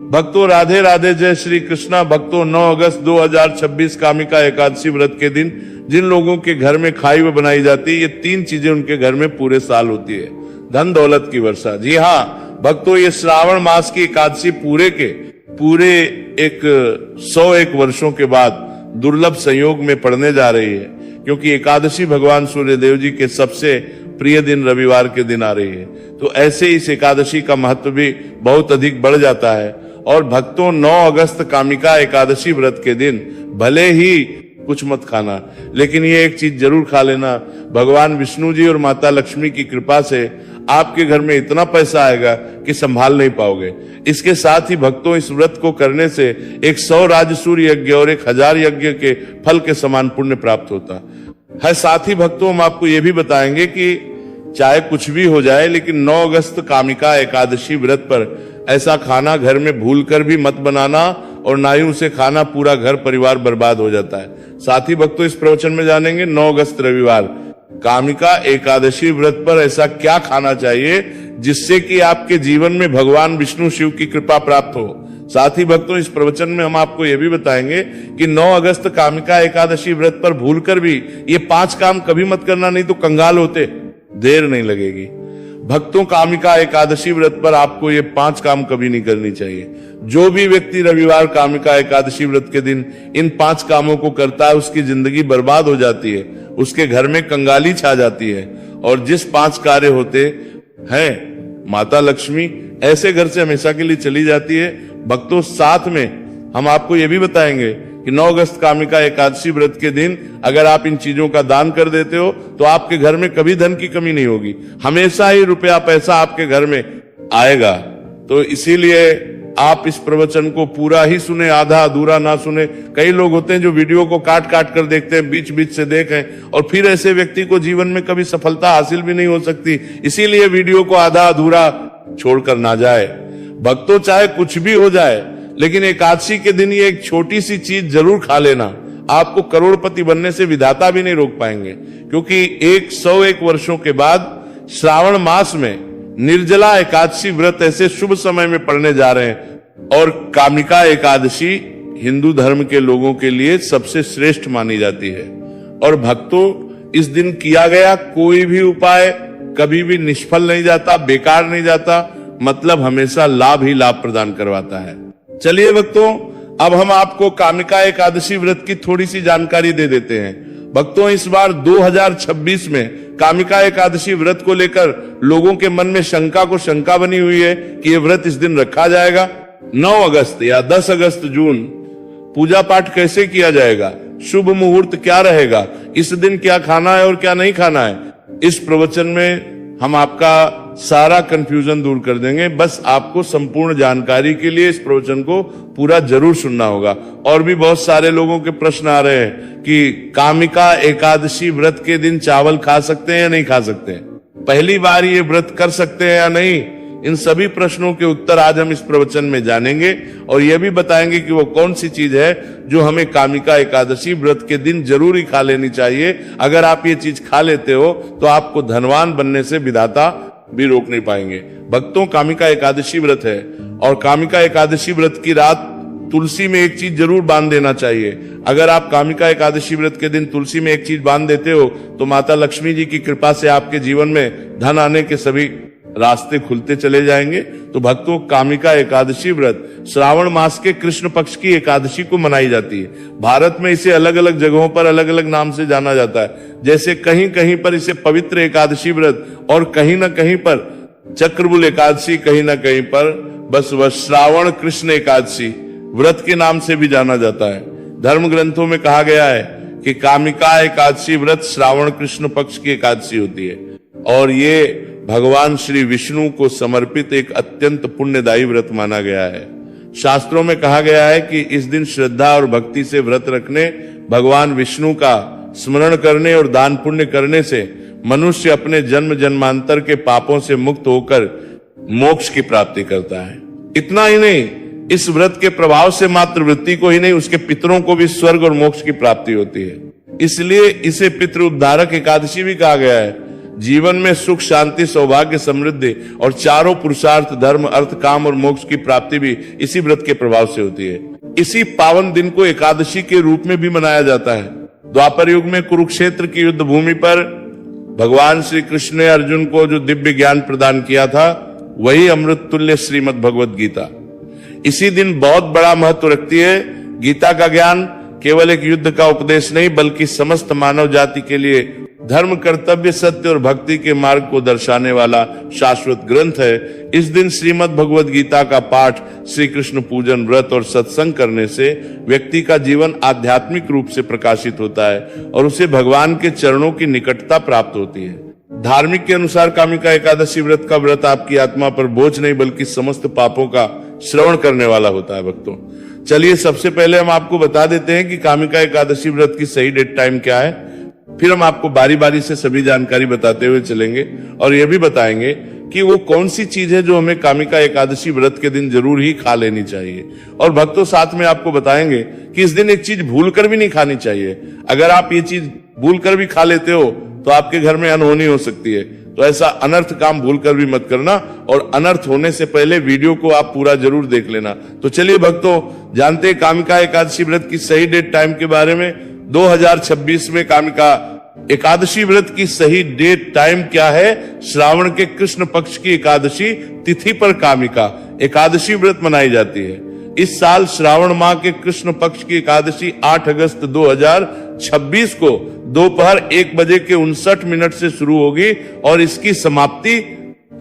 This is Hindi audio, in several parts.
भक्तों राधे राधे, जय श्री कृष्णा। भक्तों 9 अगस्त 2026 कामिका एकादशी व्रत के दिन जिन लोगों के घर में खाई हुई बनाई जाती है, ये 3 चीजें उनके घर में पूरे साल होती है। धन दौलत की वर्षा। जी हाँ भक्तों, ये श्रावण मास की एकादशी पूरे 101 वर्षों के बाद दुर्लभ संयोग में पड़ने जा रही है, क्योंकि एकादशी भगवान सूर्यदेव जी के सबसे प्रिय दिन रविवार के दिन आ रही है। तो ऐसे इस एकादशी का महत्व भी बहुत अधिक बढ़ जाता है। और भक्तों 9 अगस्त कामिका एकादशी व्रत के दिन भले ही कुछ मत खाना, लेकिन ये एक चीज जरूर खा लेना। भगवान विष्णु जी और माता लक्ष्मी की कृपा से आपके घर में इतना पैसा आएगा कि संभाल नहीं पाओगे। इसके साथ ही भक्तों इस व्रत को करने से 100 राजसूय यज्ञ और 1000 यज्ञ के फल के समान पुण्य प्राप्त होता है। साथ ही भक्तों हम आपको ये भी बताएंगे कि चाहे कुछ भी हो जाए, लेकिन 9 अगस्त कामिका एकादशी व्रत पर ऐसा खाना घर में भूलकर भी मत बनाना, और ना ही उसे खाना पूरा घर परिवार बर्बाद हो जाता है। साथ ही भक्तों इस प्रवचन में जानेंगे 9 अगस्त रविवार कामिका एकादशी व्रत पर ऐसा क्या खाना चाहिए जिससे कि आपके जीवन में भगवान विष्णु शिव की कृपा प्राप्त हो। साथ ही भक्तों इस प्रवचन में हम आपको यह भी बताएंगे कि 9 अगस्त कामिका एकादशी व्रत पर भूलकर भी ये 5 काम कभी मत करना, नहीं तो कंगाल होते देर नहीं लगेगी। भक्तों कामिका एकादशी व्रत पर आपको ये 5 काम कभी नहीं करनी चाहिए। जो भी व्यक्ति रविवार कामिका एकादशी व्रत के दिन इन 5 कामों को करता है, उसकी जिंदगी बर्बाद हो जाती है, उसके घर में कंगाली छा जाती है। और जिस 5 कार्य होते हैं, माता लक्ष्मी ऐसे घर से हमेशा के लिए चली जाती है। भक्तों साथ में हम आपको ये भी बताएंगे कि 9 अगस्त कामिका एकादशी व्रत के दिन अगर आप इन चीजों का दान कर देते हो तो आपके घर में कभी धन की कमी नहीं होगी, हमेशा ही रुपया पैसा आपके घर में आएगा। तो इसीलिए आप इस प्रवचन को पूरा ही सुने, आधा अधूरा ना सुने। कई लोग होते हैं जो वीडियो को काट काट कर देखते हैं, बीच बीच से देखें, और फिर ऐसे व्यक्ति को जीवन में कभी सफलता हासिल भी नहीं हो सकती। इसीलिए वीडियो को आधा अधूरा छोड़कर ना जाए। भक्तों चाहे कुछ भी हो जाए, लेकिन एकादशी के दिन ये एक छोटी सी चीज जरूर खा लेना। आपको करोड़पति बनने से विधाता भी नहीं रोक पाएंगे, क्योंकि 101 वर्षों के बाद श्रावण मास में निर्जला एकादशी व्रत ऐसे शुभ समय में पड़ने जा रहे हैं। और कामिका एकादशी हिंदू धर्म के लोगों के लिए सबसे श्रेष्ठ मानी जाती है। और भक्तों इस दिन किया गया कोई भी उपाय कभी भी निष्फल नहीं जाता, बेकार नहीं जाता, मतलब हमेशा लाभ ही लाभ प्रदान करवाता है। चलिए भक्तों, अब हम आपको कामिका एकादशी व्रत की थोड़ी सी जानकारी दे देते हैं। भक्तों इस बार 2026 में कामिका एकादशी व्रत को लेकर लोगों के मन में शंका बनी हुई है कि यह व्रत इस दिन रखा जाएगा। 9 अगस्त या 10 अगस्त जून पूजा पाठ कैसे किया जाएगा, शुभ मुहूर्त क्या रहेगा, इस दिन क्या खाना है और क्या नहीं खाना है, इस प्रवचन में हम आपका सारा कंफ्यूजन दूर कर देंगे। बस आपको संपूर्ण जानकारी के लिए इस प्रवचन को पूरा जरूर सुनना होगा। और भी बहुत सारे लोगों के प्रश्न आ रहे हैं कि कामिका एकादशी व्रत के दिन चावल खा सकते हैं या नहीं खा सकते हैं, पहली बार ये व्रत कर सकते हैं या नहीं। इन सभी प्रश्नों के उत्तर आज हम इस प्रवचन में जानेंगे, और यह भी बताएंगे कि वो कौन सी चीज है जो हमें कामिका एकादशी व्रत के दिन जरूर ही खा लेनी चाहिए। अगर आप ये चीज खा लेते हो तो आपको धनवान बनने से विधाता भी रोक नहीं पाएंगे। भक्तों कामिका एकादशी व्रत है, और कामिका एकादशी व्रत की रात तुलसी में एक चीज जरूर बांध देना चाहिए। अगर आप कामिका एकादशी व्रत के दिन तुलसी में एक चीज बांध देते हो तो माता लक्ष्मी जी की कृपा से आपके जीवन में धन आने के सभी रास्ते खुलते चले जाएंगे। तो भक्तों कामिका एकादशी व्रत श्रावण मास के कृष्ण पक्ष की एकादशी को मनाई जाती है। भारत में इसे अलग अलग जगहों पर अलग अलग नाम से जाना जाता है। जैसे कहीं कहीं पर इसे पवित्र एकादशी व्रत, और कहीं ना कहीं पर चक्रबुल एकादशी, कहीं ना कहीं पर बस वह श्रावण कृष्ण एकादशी व्रत के नाम से भी जाना जाता है। धर्म ग्रंथों में कहा गया है कि कामिका एकादशी व्रत श्रावण कृष्ण पक्ष की एकादशी होती है, और ये भगवान श्री विष्णु को समर्पित एक अत्यंत पुण्यदायी व्रत माना गया है। शास्त्रों में कहा गया है कि इस दिन श्रद्धा और भक्ति से व्रत रखने, भगवान विष्णु का स्मरण करने और दान पुण्य करने से मनुष्य अपने जन्म जन्मांतर के पापों से मुक्त होकर मोक्ष की प्राप्ति करता है। इतना ही नहीं, इस व्रत के प्रभाव से मात्र वृत्ति को ही नहीं, उसके पितरों को भी स्वर्ग और मोक्ष की प्राप्ति होती है। इसलिए इसे पितृ उद्धारक एकादशी भी कहा गया है। जीवन में सुख, शांति, सौभाग्य, समृद्धि और चारों पुरुषार्थ धर्म, अर्थ, काम और मोक्ष की प्राप्ति भी इसी व्रत के प्रभाव से होती है। इसी पावन दिन को एकादशी के रूप में भी मनाया जाता है। द्वापर युग में कुरुक्षेत्र की युद्ध भूमि पर भगवान श्री कृष्ण ने अर्जुन को जो दिव्य ज्ञान प्रदान किया था, वही अमृत तुल्य श्रीमद् भगवत गीता इसी दिन बहुत बड़ा महत्व रखती है। गीता का ज्ञान केवल एक युद्ध का उपदेश नहीं, बल्कि समस्त मानव जाति के लिए धर्म, कर्तव्य, सत्य और भक्ति के मार्ग को दर्शाने वाला शाश्वत ग्रंथ है। इस दिन श्रीमद् भगवत गीता का पाठ, श्री कृष्ण पूजन, व्रत और सत्संग करने से व्यक्ति का जीवन आध्यात्मिक रूप से प्रकाशित होता है और उसे भगवान के चरणों की निकटता प्राप्त होती है। धार्मिक के अनुसार कामिका एकादशी व्रत का व्रत आपकी आत्मा पर बोझ नहीं, बल्कि समस्त पापों का श्रवण करने वाला होता है। भक्तों, चलिए सबसे पहले हम आपको बता देते हैं कि कामिका एकादशी व्रत की सही डेट टाइम क्या है। फिर हम आपको बारी बारी से सभी जानकारी बताते हुए चलेंगे और यह भी बताएंगे कि वो कौन सी चीज है जो हमें कामिका एकादशी व्रत के दिन जरूर ही खा लेनी चाहिए। और भक्तों, साथ में आपको बताएंगे कि इस दिन एक चीज भूलकर भी नहीं खानी चाहिए। अगर आप ये चीज भूलकर भी खा लेते हो तो आपके घर में अनहोनी हो सकती है। तो ऐसा अनर्थ काम भूलकर भी मत करना, और अनर्थ होने से पहले वीडियो को आप पूरा जरूर देख लेना। तो चलिए भक्तों, जानते हैं कामिका एकादशी व्रत की सही डेट टाइम के बारे में। 2026 में कामिका एकादशी व्रत की सही डेट टाइम क्या है? श्रावण के कृष्ण पक्ष की एकादशी तिथि पर कामिका एकादशी व्रत मनाई जाती है। इस साल श्रावण माह के कृष्ण पक्ष की एकादशी 8 अगस्त 2026 को दोपहर 1 बजे के 59 मिनट से शुरू होगी और इसकी समाप्ति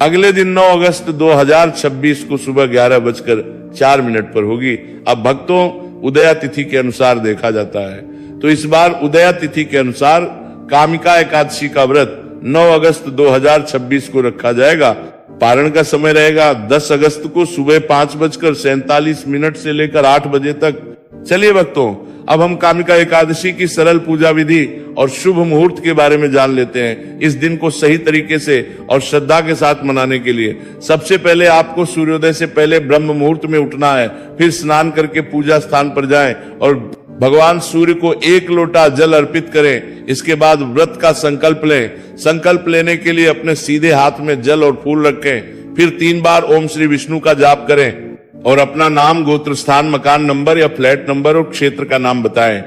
अगले दिन 9 अगस्त 2026 को सुबह 11:04 पर होगी। अब भक्तों, उदया तिथि के अनुसार देखा जाता है, तो इस बार उदया तिथि के अनुसार कामिका एकादशी का व्रत 9 अगस्त 2026 को रखा जाएगा। पारण का समय रहेगा 10 अगस्त को सुबह 5:47 से लेकर 8 बजे तक। चलिए भक्तों, अब हम कामिका एकादशी की सरल पूजा विधि और शुभ मुहूर्त के बारे में जान लेते हैं। इस दिन को सही तरीके से और श्रद्धा के साथ मनाने के लिए सबसे पहले आपको सूर्योदय से पहले ब्रह्म मुहूर्त में उठना है। फिर स्नान करके पूजा स्थान पर जाएं और भगवान सूर्य को 1 लोटा जल अर्पित करें। इसके बाद व्रत का संकल्प लें। संकल्प लेने के लिए अपने सीधे हाथ में जल और फूल रखें। फिर 3 बार ओम श्री विष्णु का जाप करें और अपना नाम, गोत्र, स्थान, मकान नंबर या फ्लैट नंबर और क्षेत्र का नाम बताएं।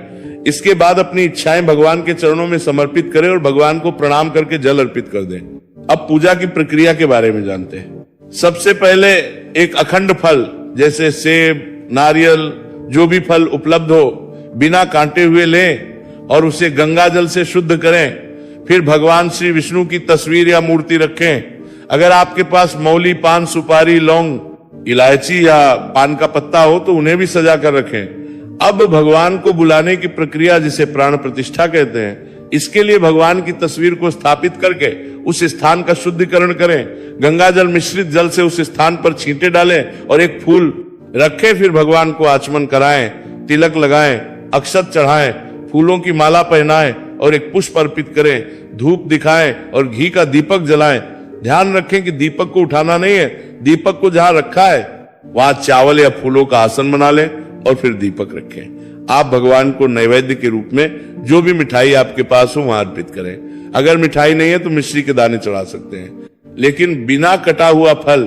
इसके बाद अपनी इच्छाएं भगवान के चरणों में समर्पित करें और भगवान को प्रणाम करके जल अर्पित कर दें। अब पूजा की प्रक्रिया के बारे में जानते हैं। सबसे पहले एक अखंड फल जैसे सेब, नारियल, जो भी फल उपलब्ध हो, बिना कांटे हुए लें और उसे गंगा जल से शुद्ध करें। फिर भगवान श्री विष्णु की तस्वीर या मूर्ति रखें। अगर आपके पास मौली, पान, सुपारी, लौंग, इलायची या पान का पत्ता हो तो उन्हें भी सजा कर रखें। अब भगवान को बुलाने की प्रक्रिया, जिसे प्राण प्रतिष्ठा कहते हैं, इसके लिए भगवान की तस्वीर को स्थापित करके उस स्थान का शुद्धिकरण करें। गंगा जल मिश्रित जल से उस स्थान पर छींटे डालें और एक फूल रखें। फिर भगवान को आचमन कराएं, तिलक लगाएं, अक्षत चढ़ाएं, फूलों की माला पहनाएं और एक पुष्प अर्पित करें। धूप दिखाएं और घी का दीपक जलाएं। ध्यान रखें कि दीपक को उठाना नहीं है, दीपक को जहां रखा है वहां चावल या फूलों का आसन बना लें और फिर दीपक रखें। आप भगवान को नैवेद्य के रूप में जो भी मिठाई आपके पास हो वहां अर्पित करें। अगर मिठाई नहीं है तो मिश्री के दाने चढ़ा सकते हैं, लेकिन बिना कटा हुआ फल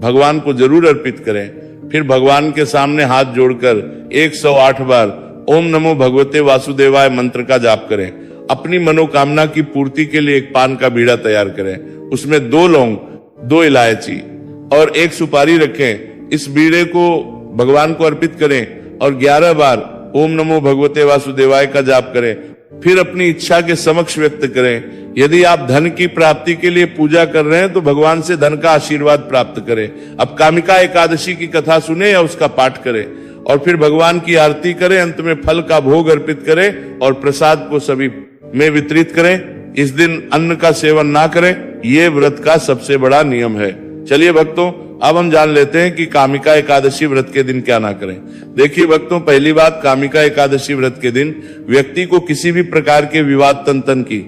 भगवान को जरूर अर्पित करें। फिर भगवान के सामने हाथ जोड़कर 108 बार ओम नमो भगवते वासुदेवाय मंत्र का जाप करें। अपनी मनोकामना की पूर्ति के लिए एक पान का बीड़ा तैयार करें। उसमें 2 लौंग, 2 इलायची और 1 सुपारी रखें। इस बीड़े को भगवान को अर्पित करें और 11 बार ओम नमो भगवते वासुदेवाय का जाप करें। फिर अपनी इच्छा के समक्ष व्यक्त करें। यदि आप धन की प्राप्ति के लिए पूजा कर रहे हैं तो भगवान से धन का आशीर्वाद प्राप्त करें। अब कामिका एकादशी की कथा सुने या उसका पाठ करें और फिर भगवान की आरती करें। अंत में फल का भोग अर्पित करें और प्रसाद को सभी में वितरित करें। इस दिन अन्न का सेवन ना करें, ये व्रत का सबसे बड़ा नियम है। चलिए भक्तों, अब हम जान लेते हैं कि कामिका एकादशी व्रत के दिन क्या ना करें। देखिए भक्तों, पहली बात, कामिका एकादशी व्रत के दिन व्यक्ति को किसी भी प्रकार के विवाद तंतन की,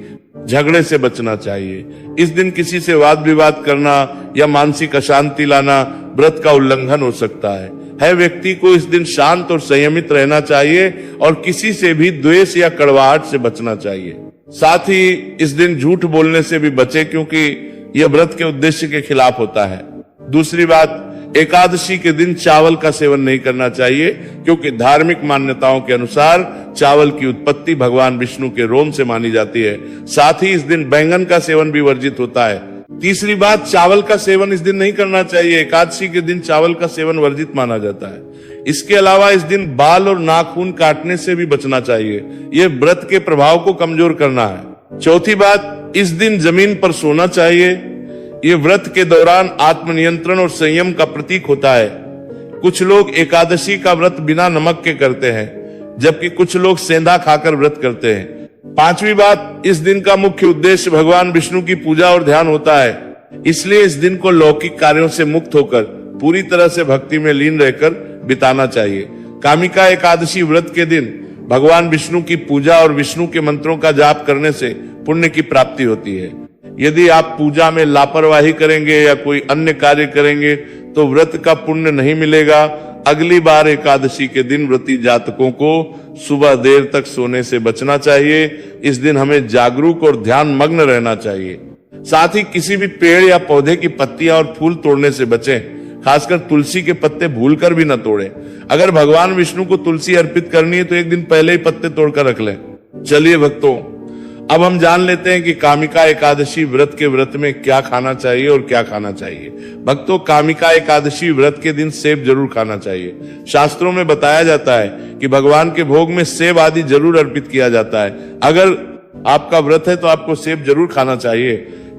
झगड़े से बचना चाहिए। इस दिन किसी से वाद विवाद करना या मानसिक अशांति लाना व्रत का उल्लंघन हो सकता है। व्यक्ति को इस दिन शांत और संयमित रहना चाहिए और किसी से भी द्वेष या कड़वाहट से बचना चाहिए। साथ ही इस दिन झूठ बोलने से भी बचे, क्योंकि यह व्रत के उद्देश्य के खिलाफ होता है। दूसरी बात, एकादशी के दिन चावल का सेवन नहीं करना चाहिए, क्योंकि धार्मिक मान्यताओं के अनुसार चावल की उत्पत्ति भगवान विष्णु के रोम से मानी जाती है। साथ ही इस दिन बैंगन का सेवन भी वर्जित होता है। तीसरी बात, चावल का सेवन इस दिन नहीं करना चाहिए। एकादशी के दिन चावल का सेवन वर्जित माना जाता है। इसके अलावा इस दिन बाल और नाखून काटने से भी बचना चाहिए। यह व्रत के प्रभाव को कमजोर करना है। चौथी बात, इस दिन जमीन पर सोना चाहिए। ये व्रत के दौरान आत्मनियंत्रण और संयम का प्रतीक होता है। कुछ लोग एकादशी का व्रत बिना नमक के करते हैं, जबकि कुछ लोग सेंधा खाकर व्रत करते हैं। पांचवी बात, इस दिन का मुख्य उद्देश्य भगवान विष्णु की पूजा और ध्यान होता है, इसलिए इस दिन को लौकिक कार्यों से मुक्त होकर पूरी तरह से भक्ति में लीन रहकर बिताना चाहिए। कामिका एकादशी व्रत के दिन भगवान विष्णु की पूजा और विष्णु के मंत्रों का जाप करने से पुण्य की प्राप्ति होती है। यदि आप पूजा में लापरवाही करेंगे या कोई अन्य कार्य करेंगे तो व्रत का पुण्य नहीं मिलेगा। अगली बार एकादशी के दिन व्रती जातकों को सुबह देर तक सोने से बचना चाहिए। इस दिन हमें जागरूक और ध्यान मग्न रहना चाहिए। साथ ही किसी भी पेड़ या पौधे की पत्तियां और फूल तोड़ने से बचें, खासकर तुलसी के पत्ते भूलकर भी न तोड़ें। अगर भगवान विष्णु को तुलसी अर्पित करनी है तो एक दिन पहले ही पत्ते तोड़कर रख लें। चलिए भक्तों, अब हम जान लेते हैं कि कामिका एकादशी व्रत के व्रत में क्या खाना चाहिए और क्या खाना चाहिए। भक्तों, कामिका एकादशी व्रत के दिन सेब जरूर खाना चाहिए। शास्त्रों में बताया जाता है कि भगवान के भोग में सेब आदि जरूर अर्पित किया जाता है। अगर आपका व्रत है तो आपको सेब जरूर खाना चाहिए।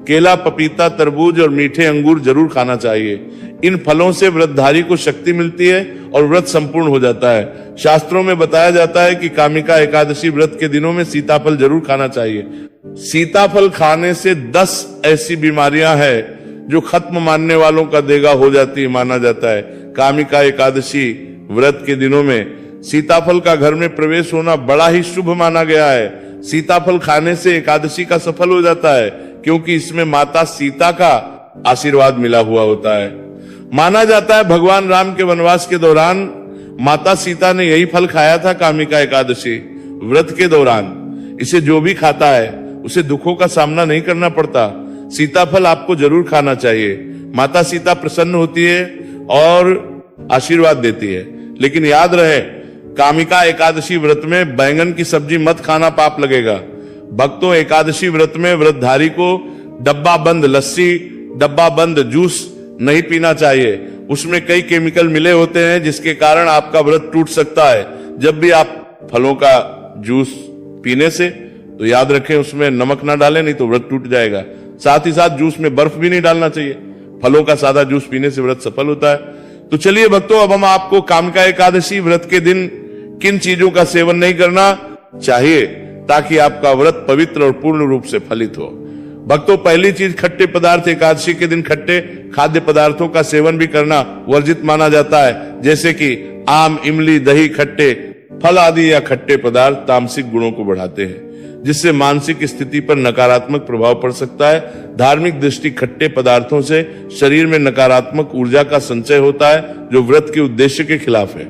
केला, पपीता, तरबूज और मीठे अंगूर जरूर खाना चाहिए। इन फलों से व्रतधारी को शक्ति मिलती है और व्रत संपूर्ण हो जाता है। शास्त्रों में बताया जाता है कि कामिका एकादशी व्रत के दिनों में सीताफल जरूर खाना चाहिए। सीताफल खाने से 10 ऐसी बीमारियां हैं जो खत्म मानने वालों का देगा हो जाती है, माना जाता है। कामिका एकादशी व्रत के दिनों में सीताफल का घर में प्रवेश होना बड़ा ही शुभ माना गया है। सीताफल खाने से एकादशी का सफल हो जाता है, क्योंकि इसमें माता सीता का आशीर्वाद मिला हुआ होता है। माना जाता है भगवान राम के वनवास के दौरान माता सीता ने यही फल खाया था कामिका एकादशी व्रत के दौरान। इसे जो भी खाता है उसे दुखों का सामना नहीं करना पड़ता। सीताफल आपको जरूर खाना चाहिए। माता सीता प्रसन्न होती है और आशीर्वाद देती है। लेकिन याद रहे, कामिका एकादशी व्रत में बैंगन की सब्जी मत खाना, पाप लगेगा। भक्तों, एकादशी व्रत में व्रतधारी को डब्बा बंद लस्सी, डब्बा बंद जूस नहीं पीना चाहिए। उसमें कई केमिकल मिले होते हैं जिसके कारण आपका व्रत टूट सकता है। जब भी आप फलों का जूस पीने से तो याद रखें उसमें नमक ना डालें, नहीं तो व्रत टूट जाएगा। साथ ही साथ जूस में बर्फ भी नहीं डालना चाहिए। फलों का सादा जूस पीने से व्रत सफल होता है। तो चलिए भक्तों, अब हम आपको कामिका एकादशी व्रत के दिन किन चीजों का सेवन नहीं करना चाहिए ताकि आपका व्रत पवित्र और पूर्ण रूप से फलित हो। भक्तों, पहली चीज, खट्टे पदार्थ। एकादशी के दिन खट्टे खाद्य पदार्थों का सेवन भी करना वर्जित माना जाता है, जैसे कि आम, इमली, दही, खट्टे फल आदि या खट्टे पदार्थ तामसिक गुणों को बढ़ाते हैं, जिससे मानसिक स्थिति पर नकारात्मक प्रभाव पड़ सकता है। धार्मिक दृष्टि खट्टे पदार्थों से शरीर में नकारात्मक ऊर्जा का संचय होता है, जो व्रत के उद्देश्य के खिलाफ है।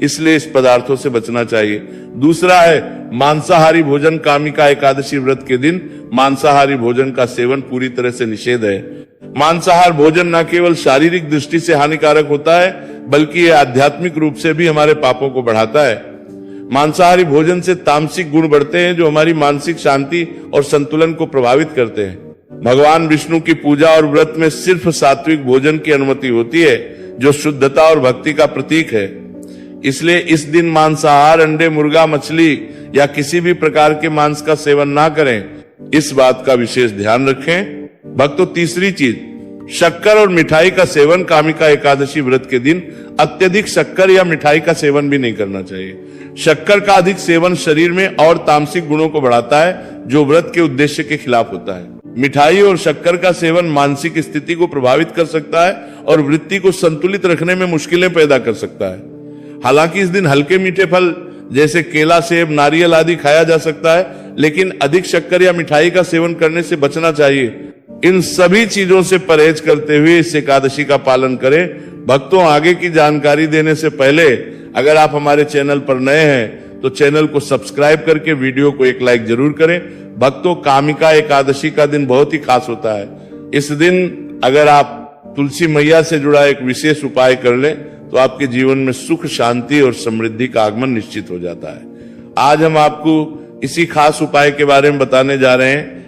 इसलिए इस पदार्थों से बचना चाहिए। दूसरा है मांसाहारी भोजन। कामिका एकादशी व्रत के दिन मांसाहारी भोजन का सेवन पूरी तरह से निषेध है। मांसाहार भोजन न केवल शारीरिक दृष्टि से हानिकारक होता है, बल्कि यह आध्यात्मिक रूप से भी हमारे पापों को बढ़ाता है। मांसाहारी भोजन से तामसिक गुण बढ़ते हैं, जो हमारी मानसिक शांति और संतुलन को प्रभावित करते हैं। भगवान विष्णु की पूजा और व्रत में सिर्फ सात्विक भोजन की अनुमति होती है, जो शुद्धता और भक्ति का प्रतीक है। इसलिए इस दिन मांसाहार, अंडे, मुर्गा, मछली या किसी भी प्रकार के मांस का सेवन ना करें। इस बात का विशेष ध्यान रखें। भक्तों, तीसरी चीज, शक्कर और मिठाई का सेवन। कामिका एकादशी व्रत के दिन अत्यधिक शक्कर या मिठाई का सेवन भी नहीं करना चाहिए। शक्कर का अधिक सेवन शरीर में और तामसिक गुणों को बढ़ाता है, जो व्रत के उद्देश्य के खिलाफ होता है। मिठाई और शक्कर का सेवन मानसिक स्थिति को प्रभावित कर सकता है और वृत्ति को संतुलित रखने में मुश्किलें पैदा कर सकता है। हालांकि इस दिन हल्के मीठे फल जैसे केला, सेब, नारियल आदि खाया जा सकता है, लेकिन अधिक शक्कर या मिठाई का सेवन करने से बचना चाहिए। इन सभी चीजों से परहेज करते हुए इस एकादशी का पालन करें। भक्तों, आगे की जानकारी देने से पहले अगर आप हमारे चैनल पर नए हैं तो चैनल को सब्सक्राइब करके वीडियो को एक लाइक जरूर करें। भक्तों, कामिका एकादशी का दिन बहुत ही खास होता है। इस दिन अगर आप तुलसी मैया से जुड़ा एक विशेष उपाय कर लें तो आपके जीवन में सुख, शांति और समृद्धि का आगमन निश्चित हो जाता है। आज हम आपको इसी खास उपाय के बारे में बताने जा रहे हैं